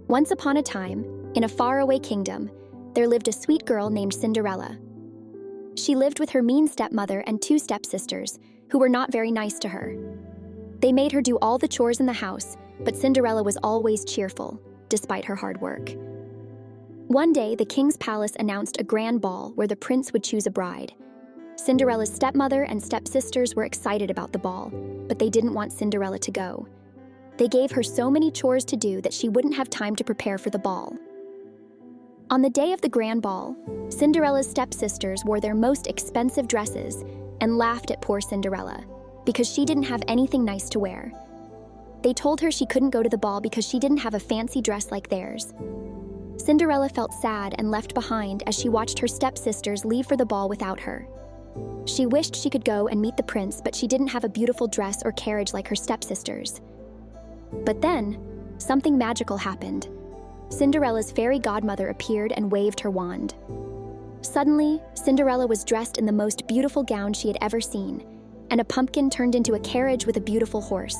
Once upon a time, in a faraway kingdom, there lived a sweet girl named Cinderella. She lived with her mean stepmother and two stepsisters, who were not very nice to her. They made her do all the chores in the house, but Cinderella was always cheerful, despite her hard work. One day, the king's palace announced a grand ball where the prince would choose a bride. Cinderella's stepmother and stepsisters were excited about the ball, but they didn't want Cinderella to go. They gave her so many chores to do that she wouldn't have time to prepare for the ball. On the day of the grand ball, Cinderella's stepsisters wore their most expensive dresses and laughed at poor Cinderella because she didn't have anything nice to wear. They told her she couldn't go to the ball because she didn't have a fancy dress like theirs. Cinderella felt sad and left behind as she watched her stepsisters leave for the ball without her. She wished she could go and meet the prince, but she didn't have a beautiful dress or carriage like her stepsisters. But then, something magical happened. Cinderella's fairy godmother appeared and waved her wand. Suddenly, Cinderella was dressed in the most beautiful gown she had ever seen, and a pumpkin turned into a carriage with a beautiful horse.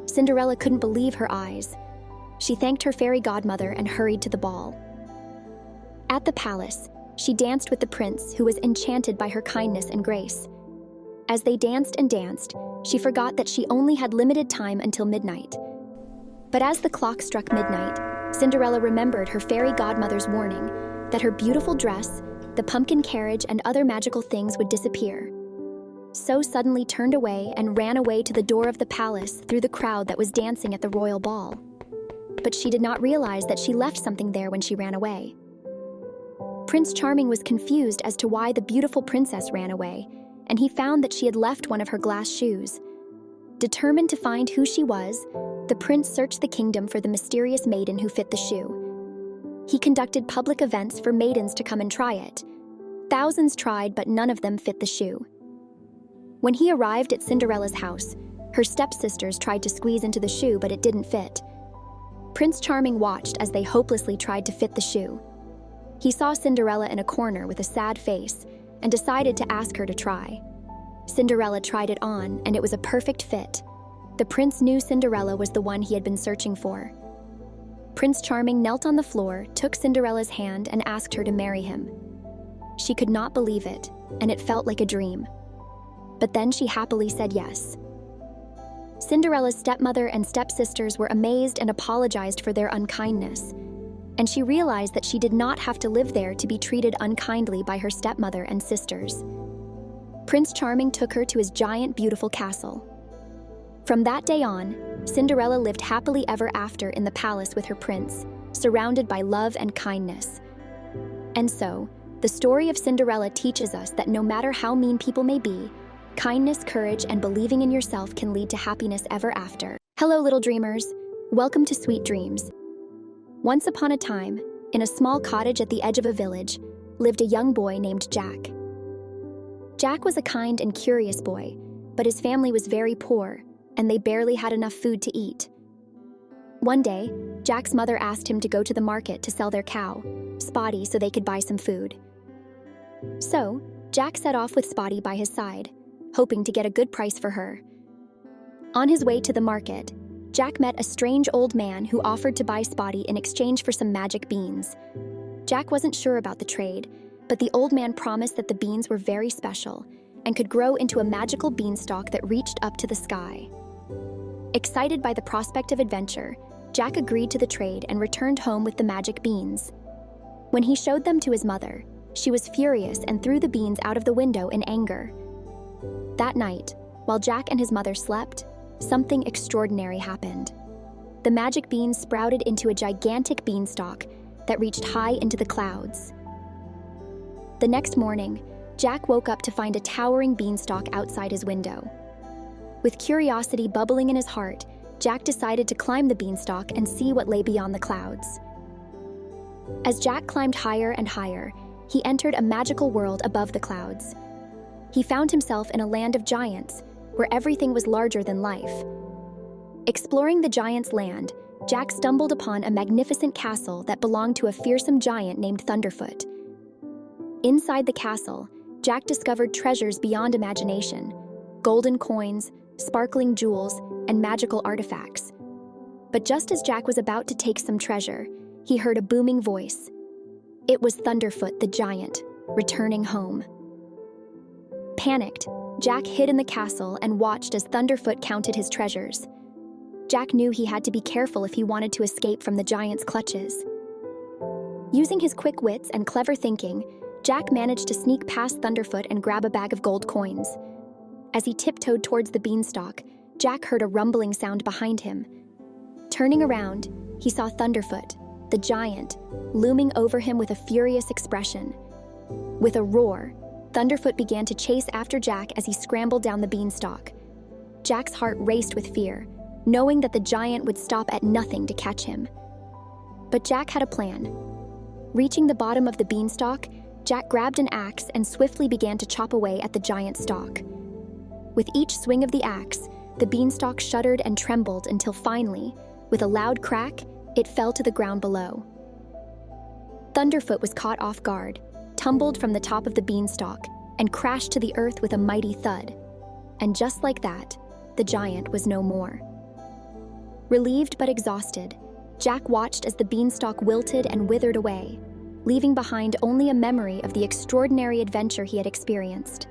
Cinderella couldn't believe her eyes. She thanked her fairy godmother and hurried to the ball. At the palace, she danced with the prince, who was enchanted by her kindness and grace. As they danced and danced, she forgot that she only had limited time until midnight. But as the clock struck midnight, Cinderella remembered her fairy godmother's warning that her beautiful dress, the pumpkin carriage, and other magical things would disappear. So suddenly turned away and ran away to the door of the palace through the crowd that was dancing at the royal ball. But she did not realize that she left something there when she ran away. Prince Charming was confused as to why the beautiful princess ran away, and he found that she had left one of her glass shoes. Determined to find who she was, the prince searched the kingdom for the mysterious maiden who fit the shoe. He conducted public events for maidens to come and try it. Thousands tried, but none of them fit the shoe. When he arrived at Cinderella's house, her stepsisters tried to squeeze into the shoe, but it didn't fit. Prince Charming watched as they hopelessly tried to fit the shoe. He saw Cinderella in a corner with a sad face and decided to ask her to try. Cinderella tried it on, and it was a perfect fit. The prince knew Cinderella was the one he had been searching for. Prince Charming knelt on the floor, took Cinderella's hand, and asked her to marry him. She could not believe it, and it felt like a dream. But then she happily said yes. Cinderella's stepmother and stepsisters were amazed and apologized for their unkindness, and she realized that she did not have to live there to be treated unkindly by her stepmother and sisters. Prince Charming took her to his giant, beautiful castle. From that day on, Cinderella lived happily ever after in the palace with her prince, surrounded by love and kindness. And so, the story of Cinderella teaches us that no matter how mean people may be, kindness, courage, and believing in yourself can lead to happiness ever after. Hello, little dreamers. Welcome to Sweet Dreams. Once upon a time, in a small cottage at the edge of a village, lived a young boy named Jack. Jack was a kind and curious boy, but his family was very poor, and they barely had enough food to eat. One day, Jack's mother asked him to go to the market to sell their cow, Spotty, so they could buy some food. So, Jack set off with Spotty by his side, hoping to get a good price for her. On his way to the market, Jack met a strange old man who offered to buy Spotty in exchange for some magic beans. Jack wasn't sure about the trade, but the old man promised that the beans were very special and could grow into a magical beanstalk that reached up to the sky. Excited by the prospect of adventure, Jack agreed to the trade and returned home with the magic beans. When he showed them to his mother, she was furious and threw the beans out of the window in anger. That night, while Jack and his mother slept, something extraordinary happened. The magic beans sprouted into a gigantic beanstalk that reached high into the clouds. The next morning, Jack woke up to find a towering beanstalk outside his window. With curiosity bubbling in his heart, Jack decided to climb the beanstalk and see what lay beyond the clouds. As Jack climbed higher and higher, he entered a magical world above the clouds. He found himself in a land of giants, where everything was larger than life. Exploring the giants' land, Jack stumbled upon a magnificent castle that belonged to a fearsome giant named Thunderfoot. Inside the castle, Jack discovered treasures beyond imagination: golden coins, sparkling jewels, and magical artifacts. But just as Jack was about to take some treasure, he heard a booming voice. It was Thunderfoot the giant, returning home. Panicked, Jack hid in the castle and watched as Thunderfoot counted his treasures. Jack knew he had to be careful if he wanted to escape from the giant's clutches. Using his quick wits and clever thinking, Jack managed to sneak past Thunderfoot and grab a bag of gold coins. As he tiptoed towards the beanstalk, Jack heard a rumbling sound behind him. Turning around, he saw Thunderfoot, the giant, looming over him with a furious expression. With a roar, Thunderfoot began to chase after Jack as he scrambled down the beanstalk. Jack's heart raced with fear, knowing that the giant would stop at nothing to catch him. But Jack had a plan. Reaching the bottom of the beanstalk, Jack grabbed an axe and swiftly began to chop away at the giant stalk. With each swing of the axe, the beanstalk shuddered and trembled until finally, with a loud crack, it fell to the ground below. Thunderfoot was caught off guard, tumbled from the top of the beanstalk, and crashed to the earth with a mighty thud. And just like that, the giant was no more. Relieved but exhausted, Jack watched as the beanstalk wilted and withered away, leaving behind only a memory of the extraordinary adventure he had experienced.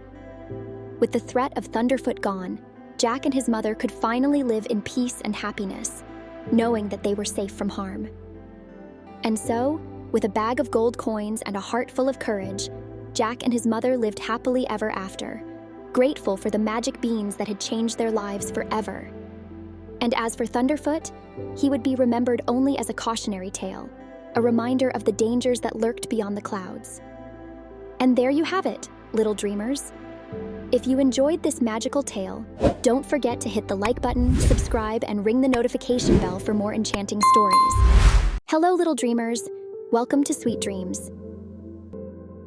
With the threat of Thunderfoot gone, Jack and his mother could finally live in peace and happiness, knowing that they were safe from harm. And so, with a bag of gold coins and a heart full of courage, Jack and his mother lived happily ever after, grateful for the magic beans that had changed their lives forever. And as for Thunderfoot, he would be remembered only as a cautionary tale, a reminder of the dangers that lurked beyond the clouds. And there you have it, little dreamers. If you enjoyed this magical tale, don't forget to hit the like button, subscribe, and ring the notification bell for more enchanting stories. Hello, little dreamers. Welcome to Sweet Dreams.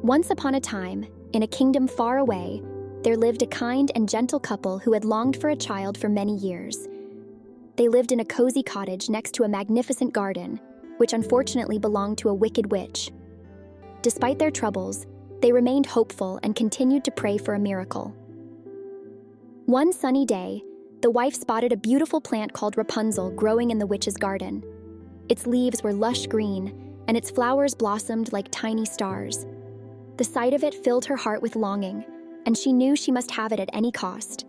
Once upon a time, in a kingdom far away, there lived a kind and gentle couple who had longed for a child for many years. They lived in a cozy cottage next to a magnificent garden, which unfortunately belonged to a wicked witch. Despite their troubles, they remained hopeful and continued to pray for a miracle. One sunny day, the wife spotted a beautiful plant called Rapunzel growing in the witch's garden. Its leaves were lush green, and its flowers blossomed like tiny stars. The sight of it filled her heart with longing, and she knew she must have it at any cost.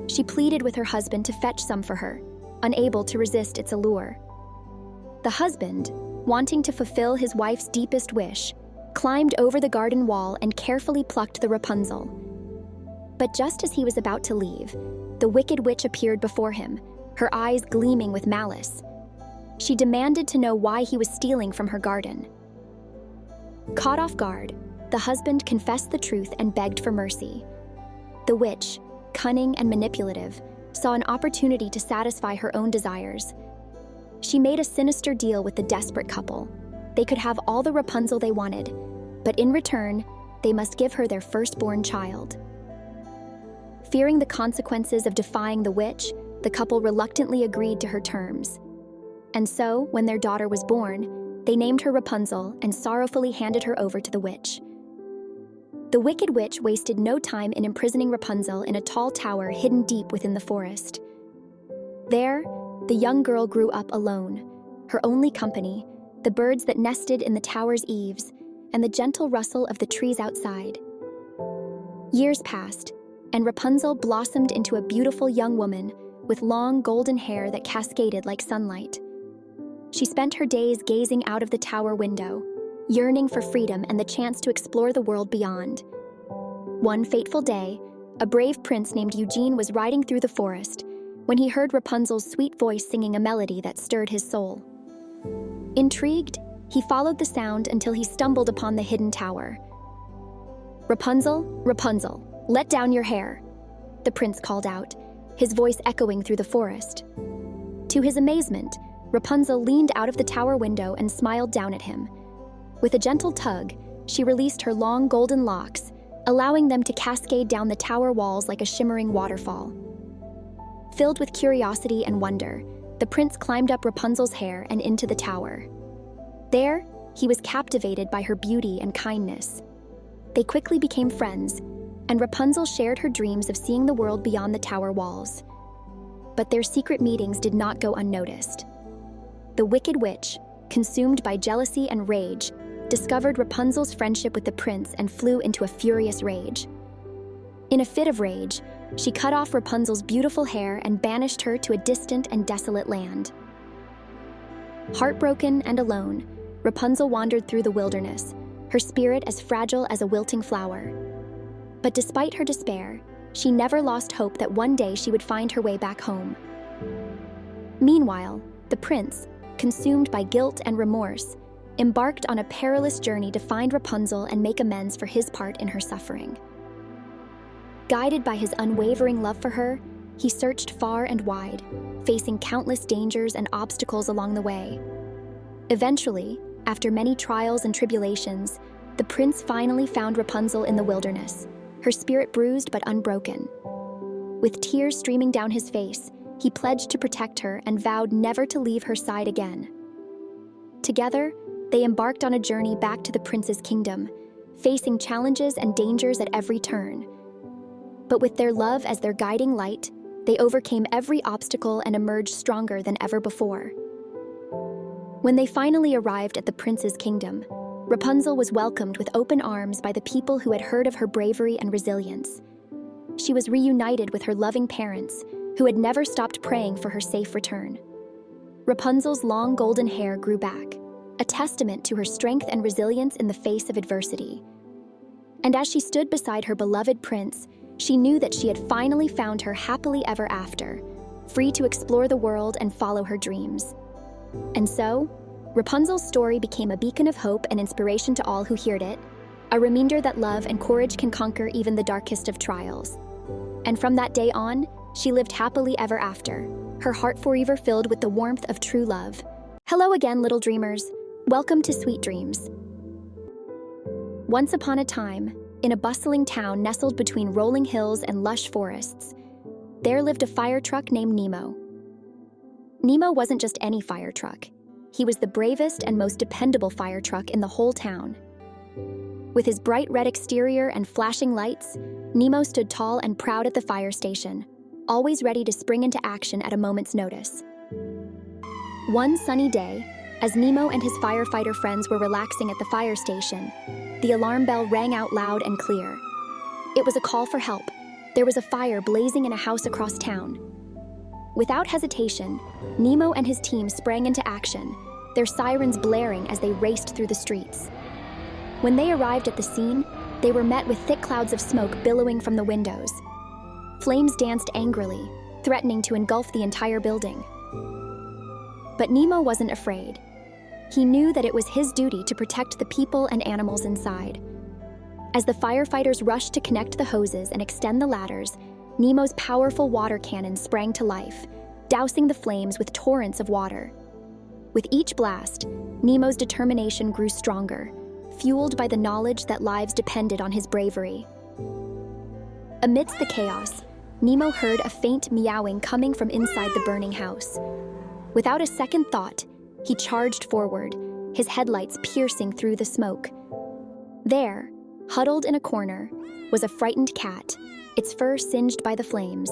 She pleaded with her husband to fetch some for her, unable to resist its allure. The husband, wanting to fulfill his wife's deepest wish, climbed over the garden wall and carefully plucked the Rapunzel. But just as he was about to leave, the wicked witch appeared before him, her eyes gleaming with malice. She demanded to know why he was stealing from her garden. Caught off guard, the husband confessed the truth and begged for mercy. The witch, cunning and manipulative, saw an opportunity to satisfy her own desires. She made a sinister deal with the desperate couple. They could have all the Rapunzel they wanted, but in return, they must give her their firstborn child. Fearing the consequences of defying the witch, the couple reluctantly agreed to her terms. And so, when their daughter was born, they named her Rapunzel and sorrowfully handed her over to the witch. The wicked witch wasted no time in imprisoning Rapunzel in a tall tower hidden deep within the forest. There, the young girl grew up alone, her only company, the birds that nested in the tower's eaves, and the gentle rustle of the trees outside. Years passed, and Rapunzel blossomed into a beautiful young woman with long golden hair that cascaded like sunlight. She spent her days gazing out of the tower window, yearning for freedom and the chance to explore the world beyond. One fateful day, a brave prince named Eugene was riding through the forest when he heard Rapunzel's sweet voice singing a melody that stirred his soul. Intrigued, he followed the sound until he stumbled upon the hidden tower. "Rapunzel, Rapunzel, let down your hair," the prince called out, his voice echoing through the forest. To his amazement, Rapunzel leaned out of the tower window and smiled down at him. With a gentle tug, she released her long golden locks, allowing them to cascade down the tower walls like a shimmering waterfall. Filled with curiosity and wonder, the prince climbed up Rapunzel's hair and into the tower. There, he was captivated by her beauty and kindness. They quickly became friends, and Rapunzel shared her dreams of seeing the world beyond the tower walls. But their secret meetings did not go unnoticed. the wicked witch, consumed by jealousy and rage, discovered Rapunzel's friendship with the prince and flew into a furious rage. In a fit of rage, she cut off Rapunzel's beautiful hair and banished her to a distant and desolate land. Heartbroken and alone, Rapunzel wandered through the wilderness, her spirit as fragile as a wilting flower. But despite her despair, she never lost hope that one day she would find her way back home. Meanwhile, the prince, consumed by guilt and remorse, embarked on a perilous journey to find Rapunzel and make amends for his part in her suffering. Guided by his unwavering love for her, he searched far and wide, facing countless dangers and obstacles along the way. Eventually, after many trials and tribulations, the prince finally found Rapunzel in the wilderness, her spirit bruised but unbroken. With tears streaming down his face, he pledged to protect her and vowed never to leave her side again. Together, they embarked on a journey back to the prince's kingdom, facing challenges and dangers at every turn. But with their love as their guiding light, they overcame every obstacle and emerged stronger than ever before. When they finally arrived at the prince's kingdom, Rapunzel was welcomed with open arms by the people who had heard of her bravery and resilience. She was reunited with her loving parents, who had never stopped praying for her safe return. Rapunzel's long golden hair grew back, a testament to her strength and resilience in the face of adversity. And as she stood beside her beloved prince, she knew that she had finally found her happily ever after, free to explore the world and follow her dreams. And so, Rapunzel's story became a beacon of hope and inspiration to all who heard it, a reminder that love and courage can conquer even the darkest of trials. And from that day on, she lived happily ever after, her heart forever filled with the warmth of true love. Hello again, little dreamers. Welcome to Sweet Dreams. Once upon a time, in a bustling town nestled between rolling hills and lush forests, there lived a fire truck named Nimo. Nimo wasn't just any fire truck. He was the bravest and most dependable fire truck in the whole town. With his bright red exterior and flashing lights, Nimo stood tall and proud at the fire station, always ready to spring into action at a moment's notice. One sunny day, as Nimo and his firefighter friends were relaxing at the fire station, the alarm bell rang out loud and clear. It was a call for help. There was a fire blazing in a house across town. Without hesitation, Nimo and his team sprang into action, their sirens blaring as they raced through the streets. When they arrived at the scene, they were met with thick clouds of smoke billowing from the windows. Flames danced angrily, threatening to engulf the entire building. But Nimo wasn't afraid. He knew that it was his duty to protect the people and animals inside. As the firefighters rushed to connect the hoses and extend the ladders, Nemo's powerful water cannon sprang to life, dousing the flames with torrents of water. With each blast, Nemo's determination grew stronger, fueled by the knowledge that lives depended on his bravery. Amidst the chaos, Nimo heard a faint meowing coming from inside the burning house. Without a second thought, he charged forward, his headlights piercing through the smoke. There, huddled in a corner, was a frightened cat, its fur singed by the flames.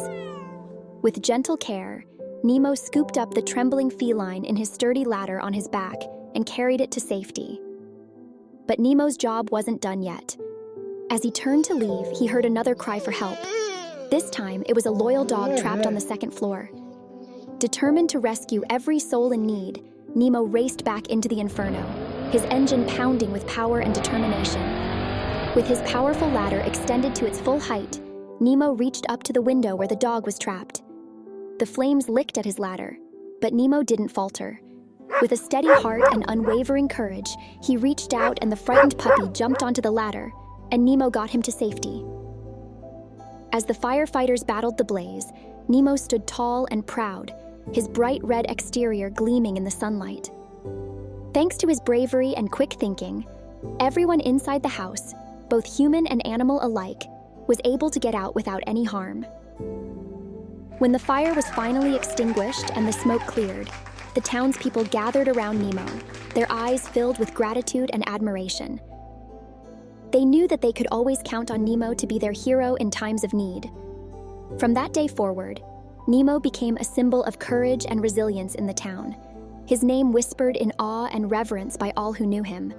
With gentle care, Nimo scooped up the trembling feline in his sturdy ladder on his back and carried it to safety. But Nemo's job wasn't done yet. As he turned to leave, he heard another cry for help. This time, it was a loyal dog trapped on the second floor. Determined to rescue every soul in need, Nimo raced back into the inferno, his engine pounding with power and determination. With his powerful ladder extended to its full height, Nimo reached up to the window where the dog was trapped. The flames licked at his ladder, but Nimo didn't falter. With a steady heart and unwavering courage, he reached out and the frightened puppy jumped onto the ladder, and Nimo got him to safety. As the firefighters battled the blaze, Nimo stood tall and proud, his bright red exterior gleaming in the sunlight. Thanks to his bravery and quick thinking, everyone inside the house, both human and animal alike, was able to get out without any harm. When the fire was finally extinguished and the smoke cleared, the townspeople gathered around Nimo, their eyes filled with gratitude and admiration. They knew that they could always count on Nimo to be their hero in times of need. From that day forward, Nimo became a symbol of courage and resilience in the town, his name whispered in awe and reverence by all who knew him.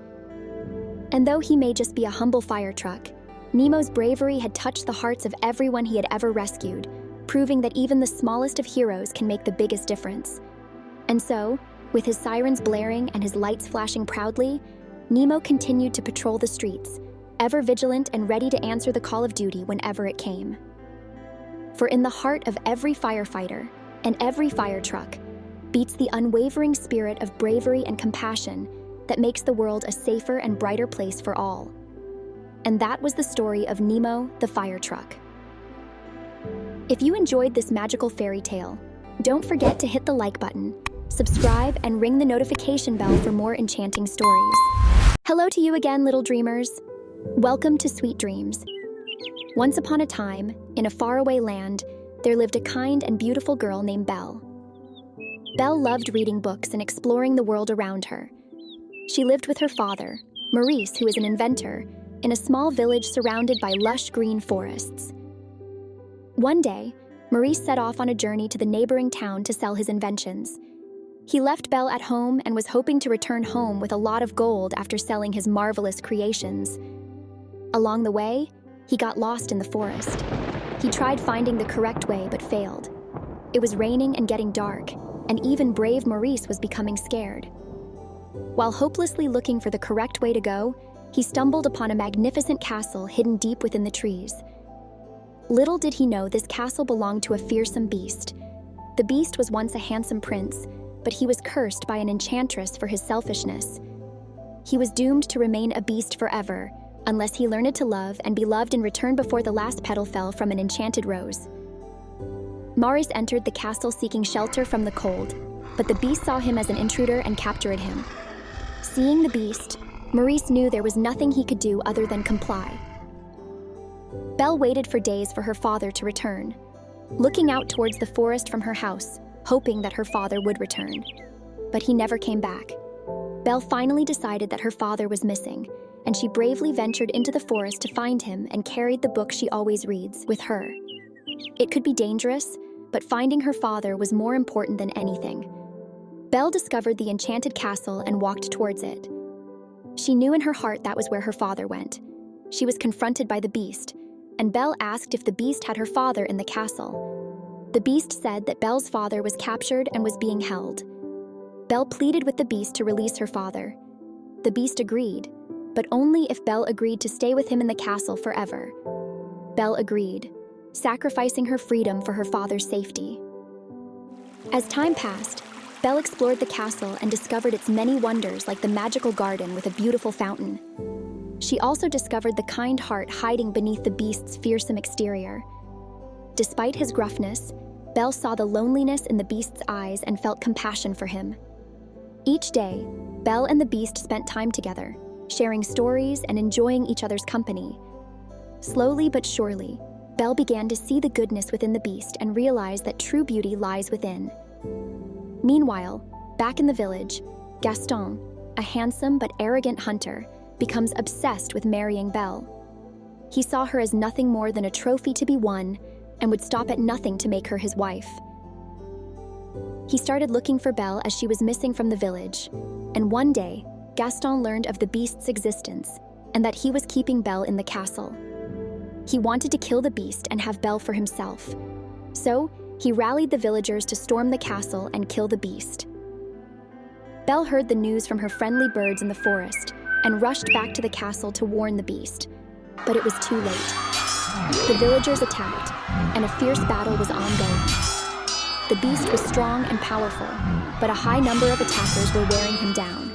And though he may just be a humble fire truck, Nemo's bravery had touched the hearts of everyone he had ever rescued, proving that even the smallest of heroes can make the biggest difference. And so, with his sirens blaring and his lights flashing proudly, Nemo continued to patrol the streets, ever vigilant and ready to answer the call of duty whenever it came. For in the heart of every firefighter and every fire truck beats the unwavering spirit of bravery and compassion that makes the world a safer and brighter place for all. And that was the story of Nimo the Firetruck. If you enjoyed this magical fairy tale, don't forget to hit the like button, subscribe, and ring the notification bell for more enchanting stories. Hello to you again, little dreamers. Welcome to Sweet Dreams. Once upon a time, in a faraway land, there lived a kind and beautiful girl named Belle. Belle loved reading books and exploring the world around her. She lived with her father, Maurice, who is an inventor, in a small village surrounded by lush green forests. One day, Maurice set off on a journey to the neighboring town to sell his inventions. He left Belle at home and was hoping to return home with a lot of gold after selling his marvelous creations. Along the way, he got lost in the forest. He tried finding the correct way but failed. It was raining and getting dark, and even brave Maurice was becoming scared. While hopelessly looking for the correct way to go, he stumbled upon a magnificent castle hidden deep within the trees. Little did he know this castle belonged to a fearsome beast. The beast was once a handsome prince, but he was cursed by an enchantress for his selfishness. He was doomed to remain a beast forever, unless he learned to love and be loved in return before the last petal fell from an enchanted rose. Maurice entered the castle seeking shelter from the cold, but the beast saw him as an intruder and captured him. Seeing the beast, Maurice knew there was nothing he could do other than comply. Belle waited for days for her father to return, looking out towards the forest from her house, hoping that her father would return. But he never came back. Belle finally decided that her father was missing, and she bravely ventured into the forest to find him and carried the book she always reads with her. It could be dangerous, but finding her father was more important than anything. Belle discovered the enchanted castle and walked towards it. She knew in her heart that was where her father went. She was confronted by the beast, and Belle asked if the beast had her father in the castle. The beast said that Belle's father was captured and was being held. Belle pleaded with the beast to release her father. The beast agreed, but only if Belle agreed to stay with him in the castle forever. Belle agreed, sacrificing her freedom for her father's safety. As time passed, Belle explored the castle and discovered its many wonders, like the magical garden with a beautiful fountain. She also discovered the kind heart hiding beneath the beast's fearsome exterior. Despite his gruffness, Belle saw the loneliness in the beast's eyes and felt compassion for him. Each day, Belle and the beast spent time together, sharing stories and enjoying each other's company. Slowly but surely, Belle began to see the goodness within the beast and realized that true beauty lies within. Meanwhile, back in the village, Gaston, a handsome but arrogant hunter, becomes obsessed with marrying Belle. He saw her as nothing more than a trophy to be won and would stop at nothing to make her his wife. He started looking for Belle as she was missing from the village, and one day, Gaston learned of the beast's existence and that he was keeping Belle in the castle. He wanted to kill the beast and have Belle for himself. So, he rallied the villagers to storm the castle and kill the beast. Belle heard the news from her friendly birds in the forest and rushed back to the castle to warn the beast. But it was too late. The villagers attacked, and a fierce battle was ongoing. The beast was strong and powerful, but a high number of attackers were wearing him down.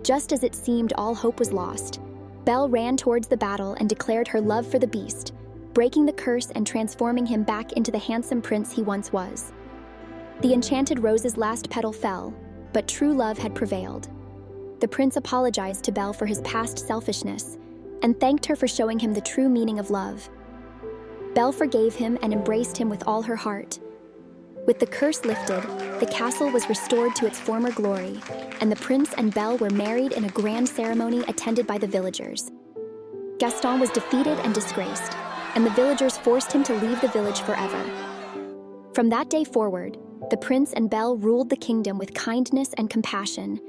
Just as it seemed all hope was lost, Belle ran towards the battle and declared her love for the beast, breaking the curse and transforming him back into the handsome prince he once was. The enchanted rose's last petal fell, but true love had prevailed. The prince apologized to Belle for his past selfishness and thanked her for showing him the true meaning of love. Belle forgave him and embraced him with all her heart. With the curse lifted, the castle was restored to its former glory, and the prince and Belle were married in a grand ceremony attended by the villagers. Gaston was defeated and disgraced, and the villagers forced him to leave the village forever. From that day forward, the prince and Belle ruled the kingdom with kindness and compassion,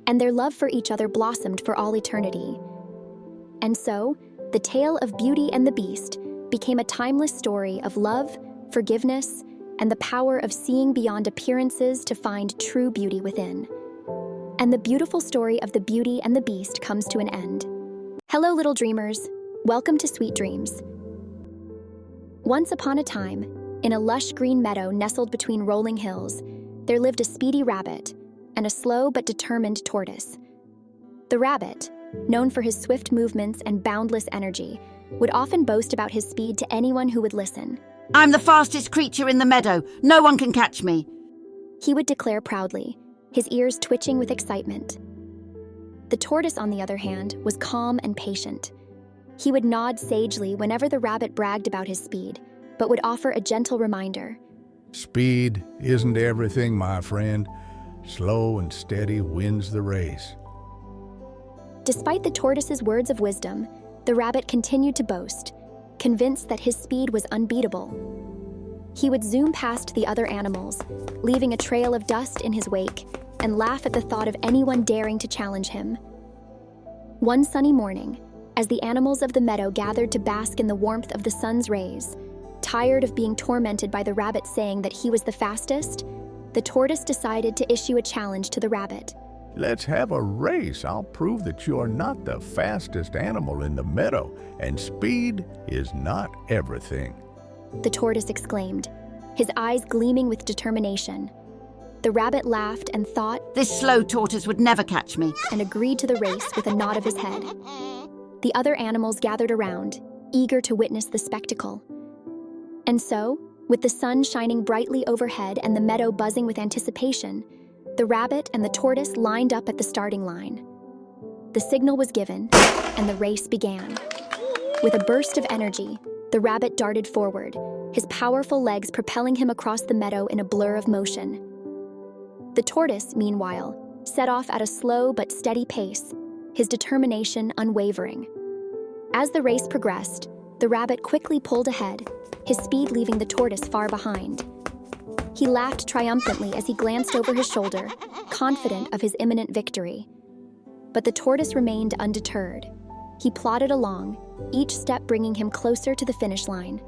and their love for each other blossomed for all eternity. And so, the tale of Beauty and the Beast became a timeless story of love, forgiveness, and the power of seeing beyond appearances to find true beauty within. And the beautiful story of the Beauty and the Beast comes to an end. Hello, little dreamers. Welcome to Sweet Dreams. Once upon a time, in a lush green meadow nestled between rolling hills, there lived a speedy rabbit and a slow but determined tortoise. The rabbit, known for his swift movements and boundless energy, would often boast about his speed to anyone who would listen. "I'm the fastest creature in the meadow. No one can catch me," he would declare proudly, his ears twitching with excitement. The tortoise, on the other hand, was calm and patient. He would nod sagely whenever the rabbit bragged about his speed, but would offer a gentle reminder. Speed isn't everything, my friend. Slow and steady wins the race. Despite the tortoise's words of wisdom, the rabbit continued to boast, convinced that his speed was unbeatable. He would zoom past the other animals, leaving a trail of dust in his wake, and laugh at the thought of anyone daring to challenge him. One sunny morning, as the animals of the meadow gathered to bask in the warmth of the sun's rays, tired of being tormented by the rabbit saying that he was the fastest, the tortoise decided to issue a challenge to the rabbit. Let's have a race. I'll prove that you're not the fastest animal in the meadow, and speed is not everything. The tortoise exclaimed, his eyes gleaming with determination. The rabbit laughed and thought, "This slow tortoise would never catch me," and agreed to the race with a nod of his head. The other animals gathered around, eager to witness the spectacle. And so, with the sun shining brightly overhead and the meadow buzzing with anticipation, the rabbit and the tortoise lined up at the starting line. The signal was given, and the race began. With a burst of energy, the rabbit darted forward, his powerful legs propelling him across the meadow in a blur of motion. The tortoise, meanwhile, set off at a slow but steady pace, his determination unwavering. As the race progressed, the rabbit quickly pulled ahead, his speed leaving the tortoise far behind. He laughed triumphantly as he glanced over his shoulder, confident of his imminent victory. But the tortoise remained undeterred. He plodded along, each step bringing him closer to the finish line.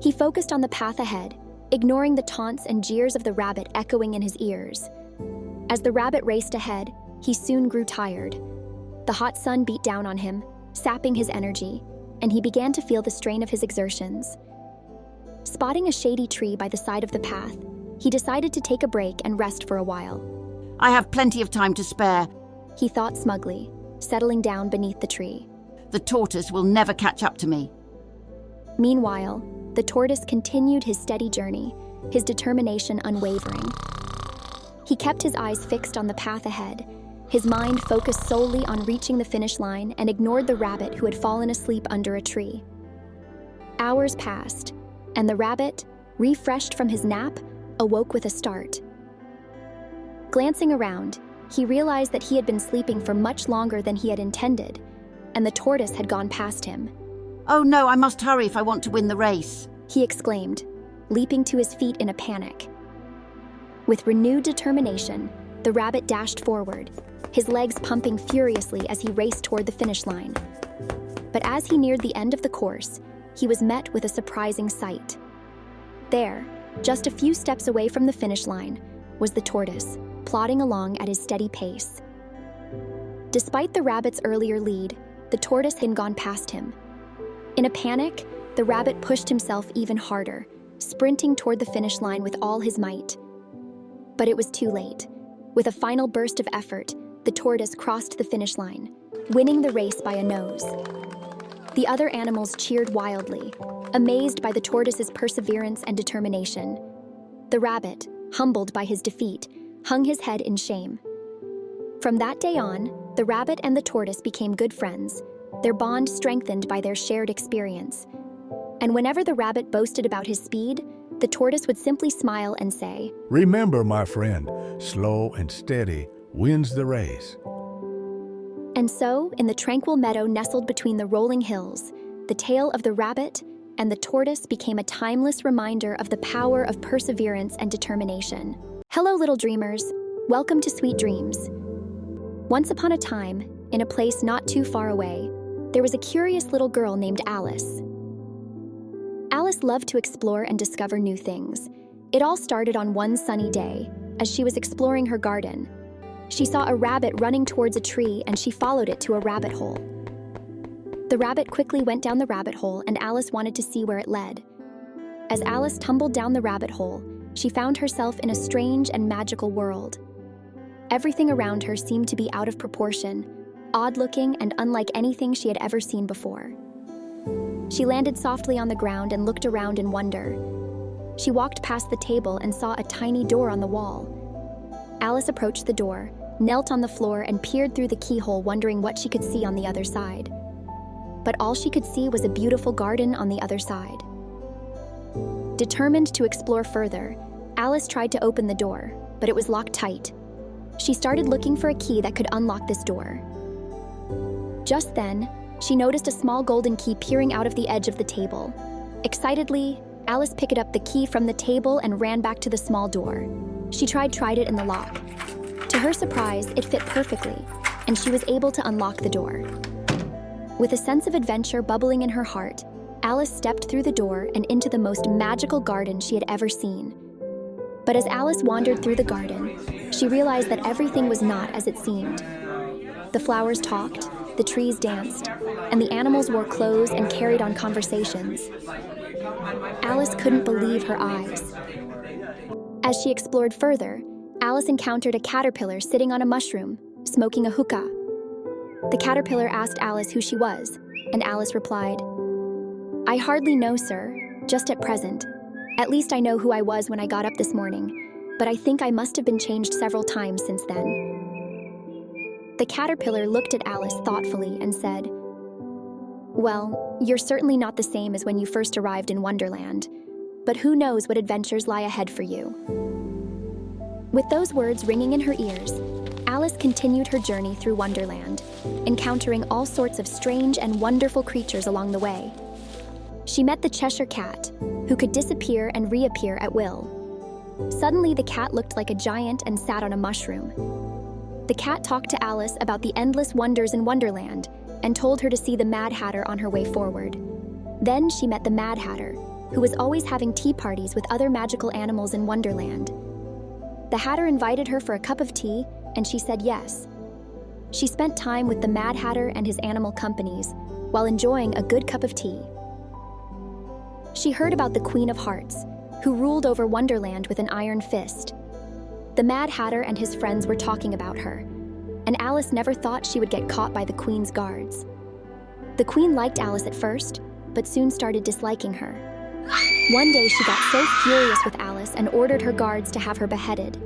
He focused on the path ahead, ignoring the taunts and jeers of the rabbit echoing in his ears. As the rabbit raced ahead, he soon grew tired. The hot sun beat down on him, sapping his energy, and he began to feel the strain of his exertions. Spotting a shady tree by the side of the path, he decided to take a break and rest for a while. "I have plenty of time to spare," he thought smugly, settling down beneath the tree. "The tortoise will never catch up to me." Meanwhile, the tortoise continued his steady journey, his determination unwavering. He kept his eyes fixed on the path ahead, his mind focused solely on reaching the finish line, and ignored the rabbit who had fallen asleep under a tree. Hours passed, and the rabbit, refreshed from his nap, awoke with a start. Glancing around, he realized that he had been sleeping for much longer than he had intended, and the tortoise had gone past him. "Oh no, I must hurry if I want to win the race," he exclaimed, leaping to his feet in a panic. With renewed determination, the rabbit dashed forward, his legs pumping furiously as he raced toward the finish line. But as he neared the end of the course, he was met with a surprising sight. There, just a few steps away from the finish line, was the tortoise, plodding along at his steady pace. Despite the rabbit's earlier lead, the tortoise had gone past him. In a panic, the rabbit pushed himself even harder, sprinting toward the finish line with all his might. But it was too late. With a final burst of effort, the tortoise crossed the finish line, winning the race by a nose. The other animals cheered wildly, amazed by the tortoise's perseverance and determination. The rabbit, humbled by his defeat, hung his head in shame. From that day on, the rabbit and the tortoise became good friends, their bond strengthened by their shared experience. And whenever the rabbit boasted about his speed, the tortoise would simply smile and say, "Remember, my friend, slow and steady wins the race." And so, in the tranquil meadow nestled between the rolling hills, the tale of the rabbit and the tortoise became a timeless reminder of the power of perseverance and determination. Hello, little dreamers. Welcome to Sweet Dreams. Once upon a time, in a place not too far away, there was a curious little girl named Alice. Alice loved to explore and discover new things. It all started on one sunny day, as she was exploring her garden. She saw a rabbit running towards a tree and she followed it to a rabbit hole. The rabbit quickly went down the rabbit hole and Alice wanted to see where it led. As Alice tumbled down the rabbit hole, she found herself in a strange and magical world. Everything around her seemed to be out of proportion, odd-looking and unlike anything she had ever seen before. She landed softly on the ground and looked around in wonder. She walked past the table and saw a tiny door on the wall. Alice approached the door, knelt on the floor and peered through the keyhole, wondering what she could see on the other side. But all she could see was a beautiful garden on the other side. Determined to explore further, Alice tried to open the door, but it was locked tight. She started looking for a key that could unlock this door. Just then, she noticed a small golden key peering out of the edge of the table. Excitedly, Alice picked up the key from the table and ran back to the small door. She tried it in the lock. To her surprise, it fit perfectly, and she was able to unlock the door. With a sense of adventure bubbling in her heart, Alice stepped through the door and into the most magical garden she had ever seen. But as Alice wandered through the garden, she realized that everything was not as it seemed. The flowers talked, the trees danced, and the animals wore clothes and carried on conversations. Alice couldn't believe her eyes. As she explored further, Alice encountered a caterpillar sitting on a mushroom, smoking a hookah. The caterpillar asked Alice who she was, and Alice replied, "I hardly know, sir, just at present. At least I know who I was when I got up this morning, but I think I must have been changed several times since then." The caterpillar looked at Alice thoughtfully and said, "Well, you're certainly not the same as when you first arrived in Wonderland, but who knows what adventures lie ahead for you." With those words ringing in her ears, Alice continued her journey through Wonderland, encountering all sorts of strange and wonderful creatures along the way. She met the Cheshire Cat, who could disappear and reappear at will. Suddenly, the cat looked like a giant and sat on a mushroom. The cat talked to Alice about the endless wonders in Wonderland and told her to see the Mad Hatter on her way forward. Then she met the Mad Hatter, who was always having tea parties with other magical animals in Wonderland. The Hatter invited her for a cup of tea, and she said yes. She spent time with the Mad Hatter and his animal companies while enjoying a good cup of tea. She heard about the Queen of Hearts, who ruled over Wonderland with an iron fist. The Mad Hatter and his friends were talking about her, and Alice never thought she would get caught by the Queen's guards. The Queen liked Alice at first, but soon started disliking her. One day she got so furious with Alice and ordered her guards to have her beheaded.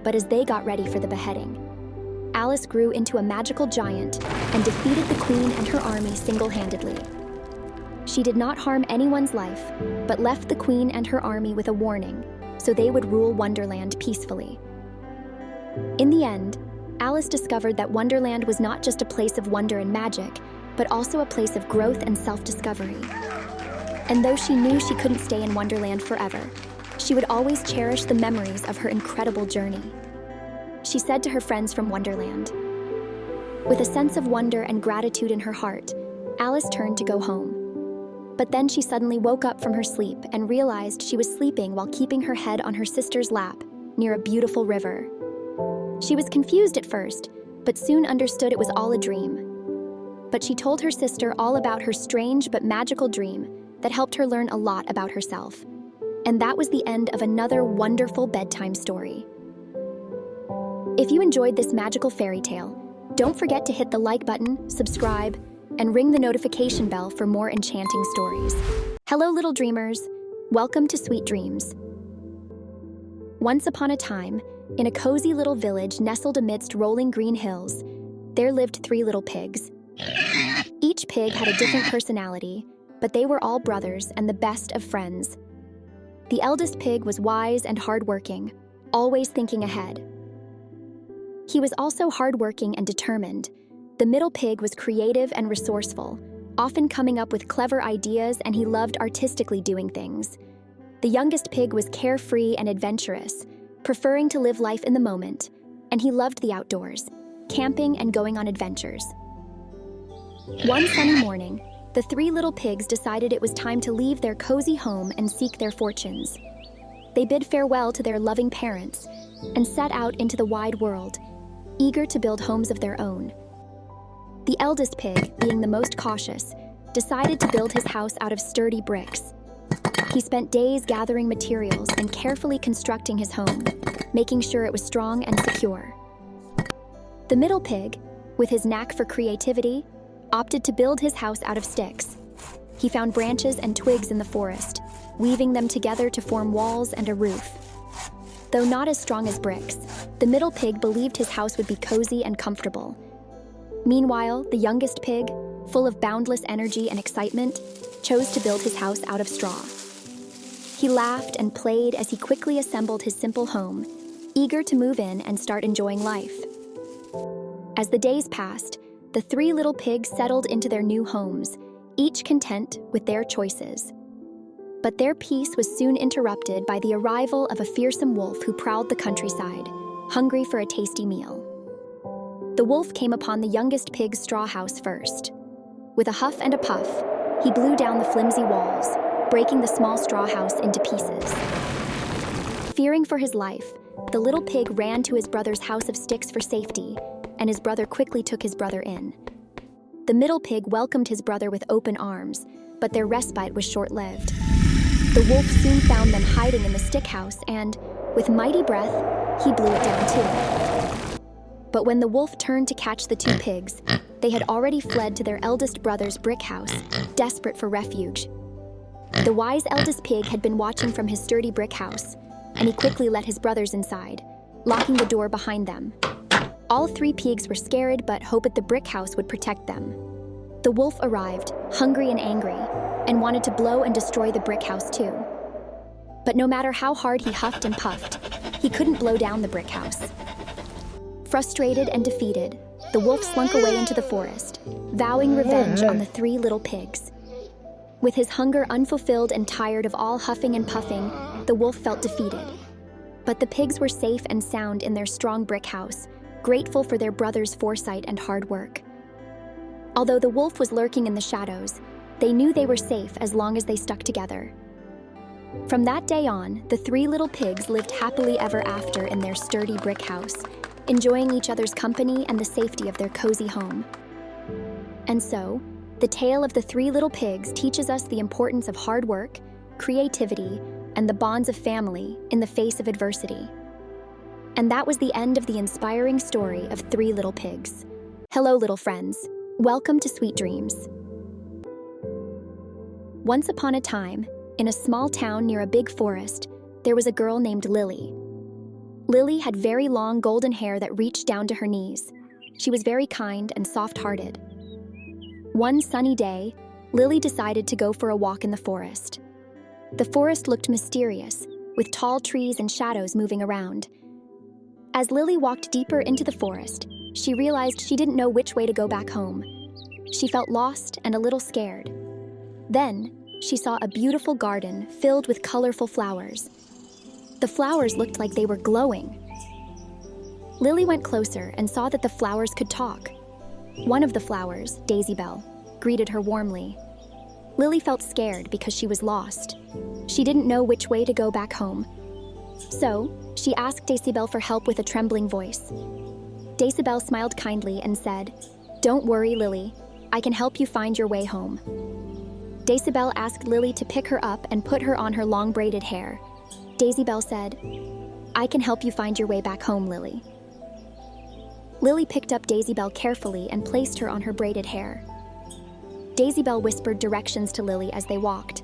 But as they got ready for the beheading, Alice grew into a magical giant and defeated the Queen and her army single-handedly. She did not harm anyone's life, but left the Queen and her army with a warning, so they would rule Wonderland peacefully. In the end, Alice discovered that Wonderland was not just a place of wonder and magic, but also a place of growth and self-discovery. And though she knew she couldn't stay in Wonderland forever, she would always cherish the memories of her incredible journey. She said to her friends from Wonderland. With a sense of wonder and gratitude in her heart, Alice turned to go home. But then she suddenly woke up from her sleep and realized she was sleeping while keeping her head on her sister's lap near a beautiful river. She was confused at first, but soon understood it was all a dream. But she told her sister all about her strange but magical dream that helped her learn a lot about herself. And that was the end of another wonderful bedtime story. If you enjoyed this magical fairy tale, don't forget to hit the like button, subscribe, and ring the notification bell for more enchanting stories. Hello, little dreamers. Welcome to Sweet Dreams. Once upon a time, in a cozy little village nestled amidst rolling green hills, there lived 3 little pigs. Each pig had a different personality, but they were all brothers and the best of friends. The eldest pig was wise and hardworking, always thinking ahead. He was also hardworking and determined. The middle pig was creative and resourceful, often coming up with clever ideas, and he loved artistically doing things. The youngest pig was carefree and adventurous, preferring to live life in the moment, and he loved the outdoors, camping and going on adventures. One sunny morning, the three little pigs decided it was time to leave their cozy home and seek their fortunes. They bid farewell to their loving parents and set out into the wide world, eager to build homes of their own. The eldest pig, being the most cautious, decided to build his house out of sturdy bricks. He spent days gathering materials and carefully constructing his home, making sure it was strong and secure. The middle pig, with his knack for creativity, opted to build his house out of sticks. He found branches and twigs in the forest, weaving them together to form walls and a roof. Though not as strong as bricks, the middle pig believed his house would be cozy and comfortable. Meanwhile, the youngest pig, full of boundless energy and excitement, chose to build his house out of straw. He laughed and played as he quickly assembled his simple home, eager to move in and start enjoying life. As the days passed, the three little pigs settled into their new homes, each content with their choices. But their peace was soon interrupted by the arrival of a fearsome wolf who prowled the countryside, hungry for a tasty meal. The wolf came upon the youngest pig's straw house first. With a huff and a puff, he blew down the flimsy walls, breaking the small straw house into pieces. Fearing for his life, the little pig ran to his brother's house of sticks for safety, and his brother quickly took his brother in. The middle pig welcomed his brother with open arms, but their respite was short-lived. The wolf soon found them hiding in the stick house and, with mighty breath, he blew it down too. But when the wolf turned to catch the two pigs, they had already fled to their eldest brother's brick house, desperate for refuge. The wise eldest pig had been watching from his sturdy brick house, and he quickly let his brothers inside, locking the door behind them. All three pigs were scared but hoped the brick house would protect them. The wolf arrived, hungry and angry, and wanted to blow and destroy the brick house too. But no matter how hard he huffed and puffed, he couldn't blow down the brick house. Frustrated and defeated, the wolf slunk away into the forest, vowing revenge on the three little pigs. With his hunger unfulfilled and tired of all huffing and puffing, the wolf felt defeated. But the pigs were safe and sound in their strong brick house, grateful for their brother's foresight and hard work. Although the wolf was lurking in the shadows, they knew they were safe as long as they stuck together. From that day on, the three little pigs lived happily ever after in their sturdy brick house, enjoying each other's company and the safety of their cozy home. And so, the tale of the three little pigs teaches us the importance of hard work, creativity, and the bonds of family in the face of adversity. And that was the end of the inspiring story of Three Little Pigs. Hello, little friends. Welcome to Sweet Dreams. Once upon a time, in a small town near a big forest, there was a girl named Lily. Lily had very long golden hair that reached down to her knees. She was very kind and soft-hearted. One sunny day, Lily decided to go for a walk in the forest. The forest looked mysterious, with tall trees and shadows moving around. As Lily walked deeper into the forest, she realized she didn't know which way to go back home. She felt lost and a little scared. Then, she saw a beautiful garden filled with colorful flowers. The flowers looked like they were glowing. Lily went closer and saw that the flowers could talk. One of the flowers, Daisy Bell, greeted her warmly. Lily felt scared because she was lost. She didn't know which way to go back home. So, she asked Daisy Bell for help with a trembling voice. Daisy Bell smiled kindly and said, "Don't worry, Lily. I can help you find your way home." Daisy Bell asked Lily to pick her up and put her on her long braided hair. Daisy Bell said, "I can help you find your way back home, Lily." Lily picked up Daisy Bell carefully and placed her on her braided hair. Daisy Bell whispered directions to Lily as they walked.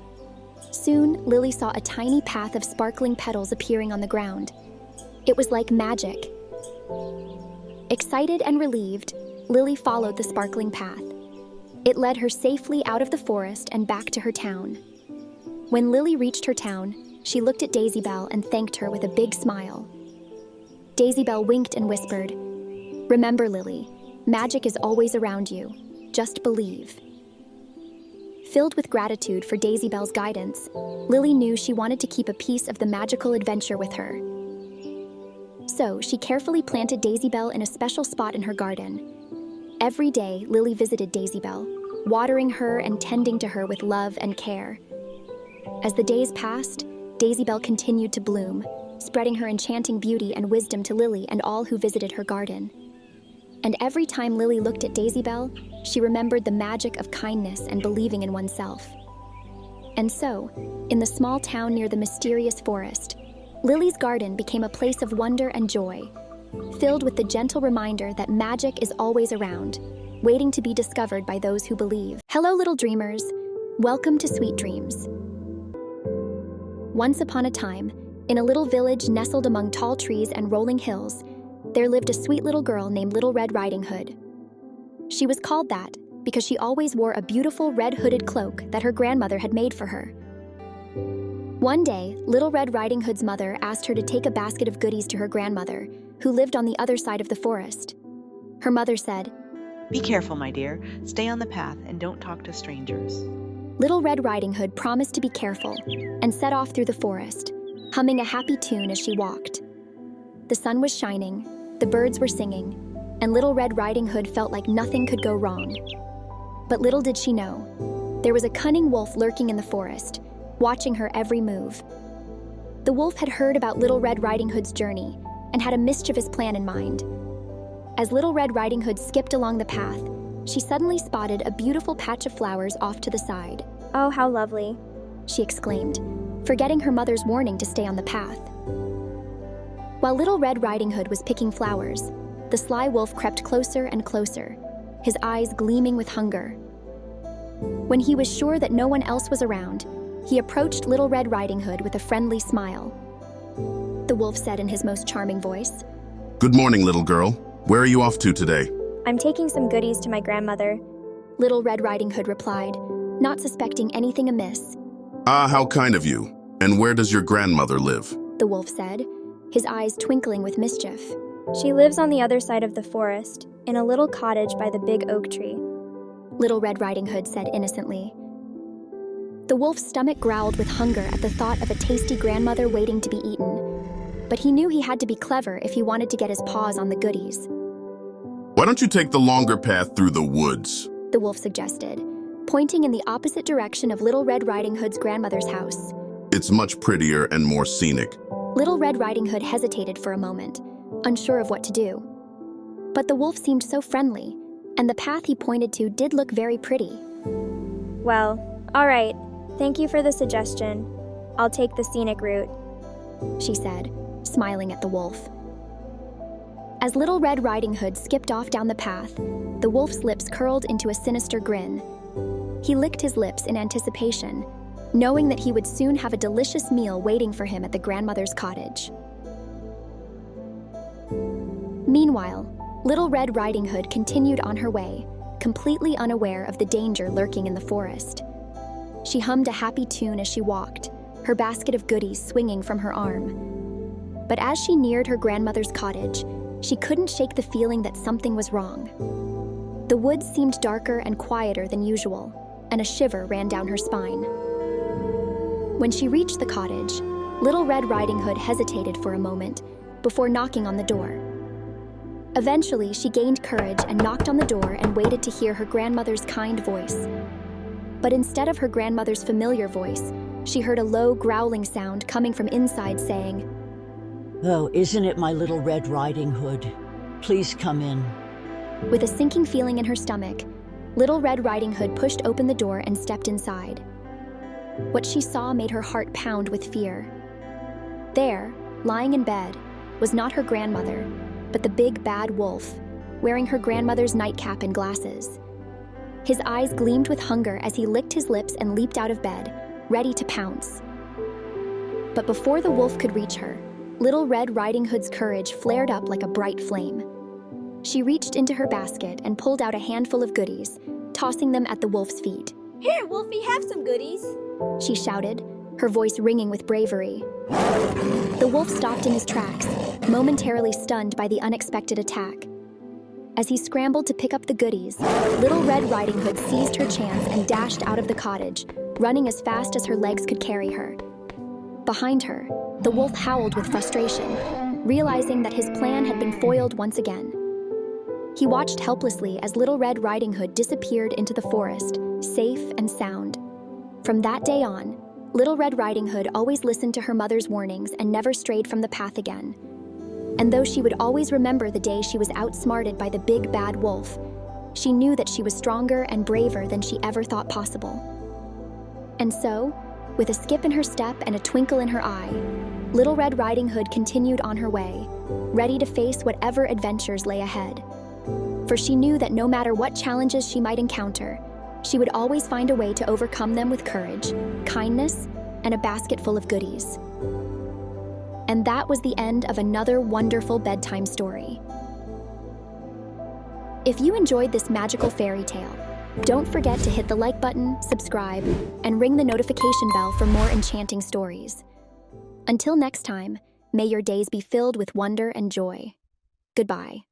Soon, Lily saw a tiny path of sparkling petals appearing on the ground. It was like magic. Excited and relieved, Lily followed the sparkling path. It led her safely out of the forest and back to her town. When Lily reached her town, she looked at Daisy Bell and thanked her with a big smile. Daisy Bell winked and whispered, "Remember, Lily, magic is always around you. Just believe." Filled with gratitude for Daisy Belle's guidance, Lily knew she wanted to keep a piece of the magical adventure with her. So, she carefully planted Daisy Belle in a special spot in her garden. Every day, Lily visited Daisy Belle, watering her and tending to her with love and care. As the days passed, Daisy Belle continued to bloom, spreading her enchanting beauty and wisdom to Lily and all who visited her garden. And every time Lily looked at Daisy Belle, she remembered the magic of kindness and believing in oneself. And so, in the small town near the mysterious forest, Lily's garden became a place of wonder and joy, filled with the gentle reminder that magic is always around, waiting to be discovered by those who believe. Hello, little dreamers. Welcome to Sweet Dreams. Once upon a time, in a little village nestled among tall trees and rolling hills, there lived a sweet little girl named Little Red Riding Hood. She was called that because she always wore a beautiful red hooded cloak that her grandmother had made for her. One day, Little Red Riding Hood's mother asked her to take a basket of goodies to her grandmother, who lived on the other side of the forest. Her mother said, "Be careful, my dear. Stay on the path and don't talk to strangers." Little Red Riding Hood promised to be careful and set off through the forest, humming a happy tune as she walked. The sun was shining, the birds were singing, and Little Red Riding Hood felt like nothing could go wrong. But little did she know, there was a cunning wolf lurking in the forest, watching her every move. The wolf had heard about Little Red Riding Hood's journey and had a mischievous plan in mind. As Little Red Riding Hood skipped along the path, she suddenly spotted a beautiful patch of flowers off to the side. "Oh, how lovely," she exclaimed, forgetting her mother's warning to stay on the path. While Little Red Riding Hood was picking flowers, the sly wolf crept closer and closer, his eyes gleaming with hunger. When he was sure that no one else was around, he approached Little Red Riding Hood with a friendly smile. The wolf said in his most charming voice, "Good morning, little girl. Where are you off to today?" "I'm taking some goodies to my grandmother." Little Red Riding Hood replied, not suspecting anything amiss. "Ah, how kind of you. And where does your grandmother live?" The wolf said, his eyes twinkling with mischief. "She lives on the other side of the forest, in a little cottage by the big oak tree." Little Red Riding Hood said innocently. The wolf's stomach growled with hunger at the thought of a tasty grandmother waiting to be eaten. But he knew he had to be clever if he wanted to get his paws on the goodies. "Why don't you take the longer path through the woods?" The wolf suggested, pointing in the opposite direction of Little Red Riding Hood's grandmother's house. "It's much prettier and more scenic." Little Red Riding Hood hesitated for a moment, unsure of what to do. But the wolf seemed so friendly, and the path he pointed to did look very pretty. "Well, all right. Thank you for the suggestion. I'll take the scenic route," she said, smiling at the wolf. As Little Red Riding Hood skipped off down the path, the wolf's lips curled into a sinister grin. He licked his lips in anticipation, knowing that he would soon have a delicious meal waiting for him at the grandmother's cottage. Meanwhile, Little Red Riding Hood continued on her way, completely unaware of the danger lurking in the forest. She hummed a happy tune as she walked, her basket of goodies swinging from her arm. But as she neared her grandmother's cottage, she couldn't shake the feeling that something was wrong. The woods seemed darker and quieter than usual, and a shiver ran down her spine. When she reached the cottage, Little Red Riding Hood hesitated for a moment before knocking on the door. Eventually, she gained courage and knocked on the door and waited to hear her grandmother's kind voice. But instead of her grandmother's familiar voice, she heard a low, growling sound coming from inside saying, "Oh, isn't it my Little Red Riding Hood? Please come in." With a sinking feeling in her stomach, Little Red Riding Hood pushed open the door and stepped inside. What she saw made her heart pound with fear. There, lying in bed, was not her grandmother, but the big bad wolf, wearing her grandmother's nightcap and glasses. His eyes gleamed with hunger as he licked his lips and leaped out of bed, ready to pounce. But before the wolf could reach her, Little Red Riding Hood's courage flared up like a bright flame. She reached into her basket and pulled out a handful of goodies, tossing them at the wolf's feet. "Here, Wolfie, have some goodies," she shouted, her voice ringing with bravery. The wolf stopped in his tracks, momentarily stunned by the unexpected attack. As he scrambled to pick up the goodies, Little Red Riding Hood seized her chance and dashed out of the cottage, running as fast as her legs could carry her. Behind her, the wolf howled with frustration, realizing that his plan had been foiled once again. He watched helplessly as Little Red Riding Hood disappeared into the forest, safe and sound. From that day on, Little Red Riding Hood always listened to her mother's warnings and never strayed from the path again. And though she would always remember the day she was outsmarted by the big bad wolf, she knew that she was stronger and braver than she ever thought possible. And so, with a skip in her step and a twinkle in her eye, Little Red Riding Hood continued on her way, ready to face whatever adventures lay ahead. For she knew that no matter what challenges she might encounter, she would always find a way to overcome them with courage, kindness, and a basket full of goodies. And that was the end of another wonderful bedtime story. If you enjoyed this magical fairy tale, don't forget to hit the like button, subscribe, and ring the notification bell for more enchanting stories. Until next time, may your days be filled with wonder and joy. Goodbye.